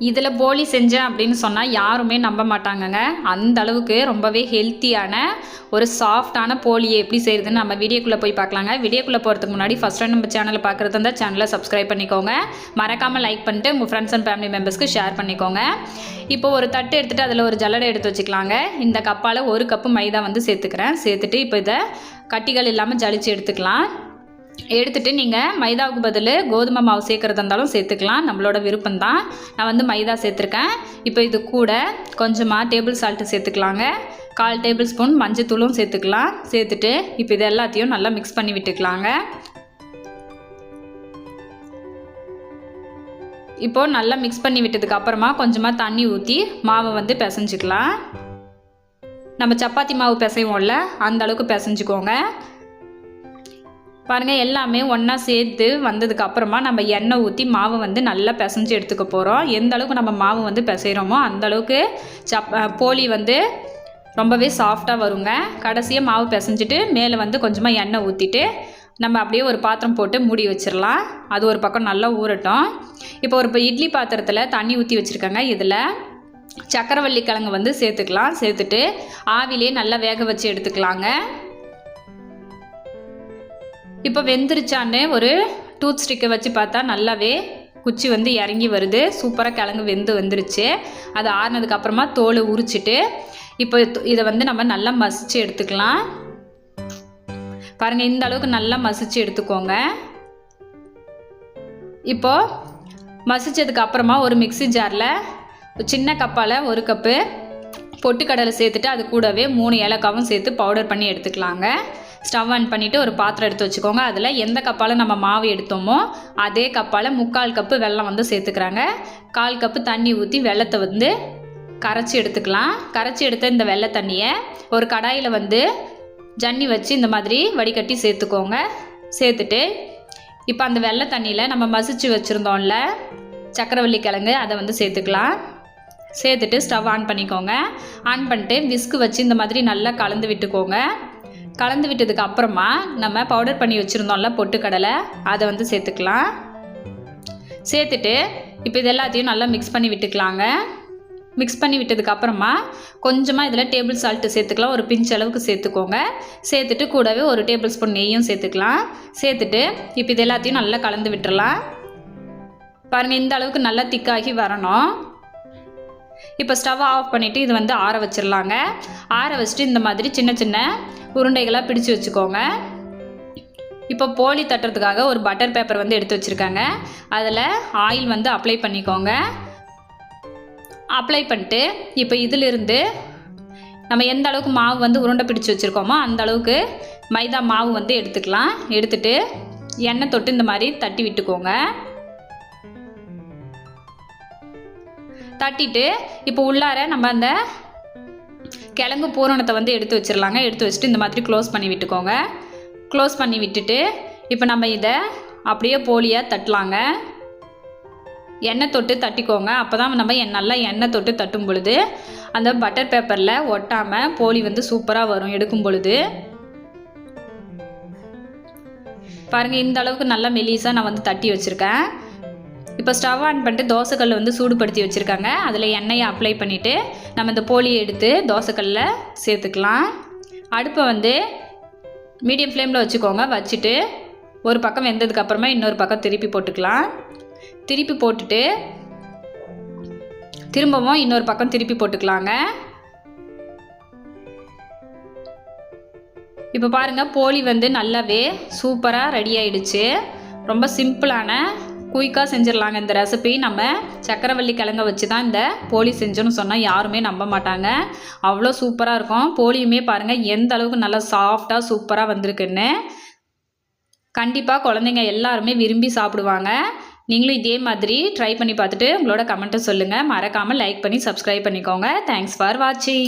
இதில் போலி செஞ்சேன் அப்படின்னு சொன்னால் யாருமே நம்ப மாட்டாங்கங்க. அந்த அளவுக்கு ரொம்பவே ஹெல்த்தியான ஒரு சாஃப்டான போலியை எப்படி செய்கிறதுன்னு நம்ம வீடியோக்குள்ளே போய் பார்க்கலாங்க. வீடியோக்குள்ளே போகிறதுக்கு முன்னாடி ஃபஸ்ட் டைம் நம்ம சேனலை பார்க்குறது இருந்தால் சேனலை சப்ஸ்கிரைப் பண்ணிக்கோங்க. மறக்காமல் லைக் பண்ணிட்டு உங்கள் ஃப்ரெண்ட்ஸ் அண்ட் ஃபேமிலி மெம்பர்ஸ்க்கு ஷேர் பண்ணிக்கோங்க. இப்போ ஒரு தட்டு எடுத்துகிட்டு அதில் ஒரு ஜல்லடை எடுத்து வச்சுக்கலாங்க. இந்த கப்பால் 1 கப்பு மைதா வந்து சேர்த்துக்கிறேன். சேர்த்துட்டு இப்போ இதை கட்டிகள் இல்லாமல் ஜலிச்சு எடுத்துக்கலாம். எடுத்துகிட்டு நீங்கள் மைதாவுக்கு பதில் கோதுமை மாவு சேர்க்குறதா இருந்தாலும் சேர்த்துக்கலாம், நம்மளோட விருப்பம்தான். நான் வந்து மைதா சேர்த்துருக்கேன். இப்போ இது கூட கொஞ்சமாக டேபிள் சால்ட்டு சேர்த்துக்கலாங்க. 1/4 டேபிள் ஸ்பூன் மஞ்சத்தூளும் சேர்த்துக்கலாம். சேர்த்துட்டு இப்போ இது எல்லாத்தையும் நல்லா மிக்ஸ் பண்ணி விட்டுக்கலாங்க. இப்போது நல்லா மிக்ஸ் பண்ணி விட்டதுக்கு அப்புறமா கொஞ்சமாக தண்ணி ஊற்றி மாவை வந்து பிசைஞ்சிக்கலாம். நம்ம சப்பாத்தி மாவு பிசைவோம்ல அந்த அளவுக்கு பிசைஞ்சிக்கோங்க. பாருங்கள், எல்லாமே ஒன்றா சேர்த்து வந்ததுக்கு அப்புறமா நம்ம எண்ணெய் ஊற்றி மாவை வந்து நல்லா பிசைஞ்சு எடுத்துக்க போகிறோம். எந்த அளவுக்கு நம்ம மாவு வந்து பிசைகிறோமோ அந்த அளவுக்கு போலி வந்து ரொம்பவே சாஃப்டாக வருங்க. கடைசியாக மாவு பிசைஞ்சிட்டு மேலே வந்து கொஞ்சமாக எண்ணெய் ஊற்றிட்டு நம்ம அப்படியே ஒரு பாத்திரம் போட்டு மூடி வச்சிடலாம். அது ஒரு பக்கம் நல்லா ஊறட்டும். இப்போ ஒரு இட்லி பாத்திரத்தில் தண்ணி ஊற்றி வச்சுருக்கேங்க. இதில் சக்கரவள்ளி கிழங்கு வந்து சேர்த்துக்கலாம். சேர்த்துட்டு ஆவிலே நல்லா வேக வச்சு எடுத்துக்கலாங்க. இப்போ வெந்துருச்சான்னு ஒரு டூத் ஸ்டிக்கை வச்சு பார்த்தா நல்லாவே குச்சி வந்து இறங்கி வருது. சூப்பராக கிழங்கு வந்துருச்சு. அது ஆறுனதுக்கப்புறமா தோலை உரிச்சிட்டு இப்போ இதை வந்து நம்ம நல்லா மசிச்சு எடுத்துக்கலாம். பாருங்கள், இந்த அளவுக்கு நல்லா மசிச்சு எடுத்துக்கோங்க. இப்போது மசிச்சதுக்கு அப்புறமா ஒரு மிக்ஸி ஜாரில் சின்ன கப்பால் 1 கப்பு பொட்டுக்கடலை சேர்த்துட்டு அது கூடவே 3 ஏலக்காவும் சேர்த்து பவுடர் பண்ணி எடுத்துக்கலாங்க. ஸ்டவ் ஆன் பண்ணிவிட்டு ஒரு பாத்திரம் எடுத்து வச்சுக்கோங்க. அதில் எந்த கப்பால் நம்ம மாவு எடுத்தோமோ அதே கப்பால் 3/4 கப்பு வெல்லம் வந்து சேர்த்துக்கிறாங்க. 1/4 கப்பு தண்ணி ஊற்றி வெல்லத்தை வந்து கரைச்சி எடுத்துக்கலாம். கரைச்சி எடுத்த இந்த வெள்ளை தண்ணியை ஒரு கடாயில் வந்து ஜன்னி வச்சு இந்த மாதிரி வடிகட்டி சேர்த்துக்கோங்க. சேர்த்துட்டு இப்போ அந்த வெள்ளை தண்ணியில் நம்ம மசிச்சு வச்சுருந்தோம்ல சக்கரவள்ளி கிழங்கு அதை வந்து சேர்த்துக்கலாம். சேர்த்துட்டு ஸ்டவ் ஆன் பண்ணிக்கோங்க. ஆன் பண்ணிட்டு விஸ்கு வச்சு இந்த மாதிரி நல்லா கலந்து விட்டுக்கோங்க. கலந்து விட்டதுக்கு அப்புறமா நம்ம பவுடர் பண்ணி வச்சுருந்தோம்ல பொட்டுக்கடலை அதை வந்து சேர்த்துக்கலாம். சேர்த்துட்டு இப்போ இது எல்லாத்தையும் நல்லா மிக்ஸ் பண்ணி விட்டுக்கலாங்க. மிக்ஸ் பண்ணி விட்டதுக்கு அப்புறமா கொஞ்சமாக இதில் டேபிள் சால்ட்டு சேர்த்துக்கலாம். ஒரு பிஞ்ச் அளவுக்கு சேர்த்துக்கோங்க. சேர்த்துட்டு கூடவே ஒரு டேபிள் ஸ்பூன் நெய்யும் சேர்த்துக்கலாம். சேர்த்துட்டு இப்போ இது எல்லாத்தையும் நல்லா கலந்து விட்டுறலாம். பாருங்கள், இந்த அளவுக்கு நல்லா திக்காகி வரணும். இப்போ ஸ்டவ் ஆஃப் பண்ணிவிட்டு இது வந்து ஆற வச்சிடலாங்க. ஆற வச்சுட்டு இந்த மாதிரி சின்ன சின்ன உருண்டைகளாக பிடிச்சி வச்சுக்கோங்க. இப்போ போலி தட்டுறதுக்காக ஒரு பட்டர் பேப்பர் வந்து எடுத்து வச்சுருக்காங்க. அதில் ஆயில் வந்து அப்ளை பண்ணிக்கோங்க. அப்ளை பண்ணிட்டு இப்போ இதிலிருந்து நம்ம எந்த அளவுக்கு மாவு வந்து உருண்டை பிடிச்சி வச்சுருக்கோமோ அந்த அளவுக்கு மைதா மாவு வந்து எடுத்துக்கலாம். எடுத்துட்டு எண்ணெய் தொட்டு இந்த மாதிரி தட்டி விட்டுக்கோங்க. தட்டிட்டு இப்போ உள்ளார நம்ம அந்த கிழங்கு பூரணத்தை வந்து எடுத்து வச்சிடலாங்க. எடுத்து வச்சுட்டு இந்த மாதிரி க்ளோஸ் பண்ணி விட்டுக்கோங்க. க்ளோஸ் பண்ணி விட்டுட்டு இப்போ நம்ம இதை அப்படியே போலியாக தட்டலாங்க. எண்ணெய் தொட்டு தட்டிக்கோங்க. அப்போ தான் நம்ம நல்லா எண்ணெய் தொட்டு தட்டும் பொழுது அந்த பட்டர் பேப்பரில் ஒட்டாமல் போலி வந்து சூப்பராக வரும் எடுக்கும் பொழுது. பாருங்கள், இந்த அளவுக்கு நல்லா மெலிசாக நான் வந்து தட்டி வச்சுருக்கேன். இப்போ ஸ்டவ் ஆன் பண்ணிட்டு தோசைக்கல் வந்து சூடுபடுத்தி வச்சுருக்காங்க. அதில் எண்ணெயை அப்ளை பண்ணிவிட்டு நம்ம இந்த போலியை எடுத்து தோசைக்கல்லில் சேர்த்துக்கலாம். அடுப்பை வந்து மீடியம் ஃப்ளேமில் வச்சுக்கோங்க. வச்சுட்டு ஒரு பக்கம் வெந்ததுக்கப்புறமா இன்னொரு பக்கம் திருப்பி போட்டுக்கலாம். திருப்பி போட்டுட்டு திரும்பவும் இன்னொரு பக்கம் திருப்பி போட்டுக்கலாங்க. இப்போ பாருங்கள், போலி வந்து நல்லாவே சூப்பராக ரெடி ஆகிடுச்சு. ரொம்ப சிம்பிளான குயிக்காக செஞ்சிடலாங்க இந்த ரெசிபி. நம்ம சக்கரவள்ளி கிழங்க வச்சு தான் இந்த போலி செஞ்சோன்னு சொன்னால் யாருமே நம்ப மாட்டாங்க. அவ்வளோ சூப்பராக இருக்கும். போலியுமே பாருங்கள் எந்த அளவுக்கு நல்லா சாஃப்டாக சூப்பராக வந்திருக்குன்னு. கண்டிப்பாக குழந்தைங்க எல்லாருமே விரும்பி சாப்பிடுவாங்க. நீங்களும் இதே மாதிரி ட்ரை பண்ணி பார்த்துட்டு உங்களோட கமெண்ட்டை சொல்லுங்கள். மறக்காமல் லைக் பண்ணி சப்ஸ்கிரைப் பண்ணிக்கோங்க. தேங்க்ஸ் ஃபார் வாட்சிங்.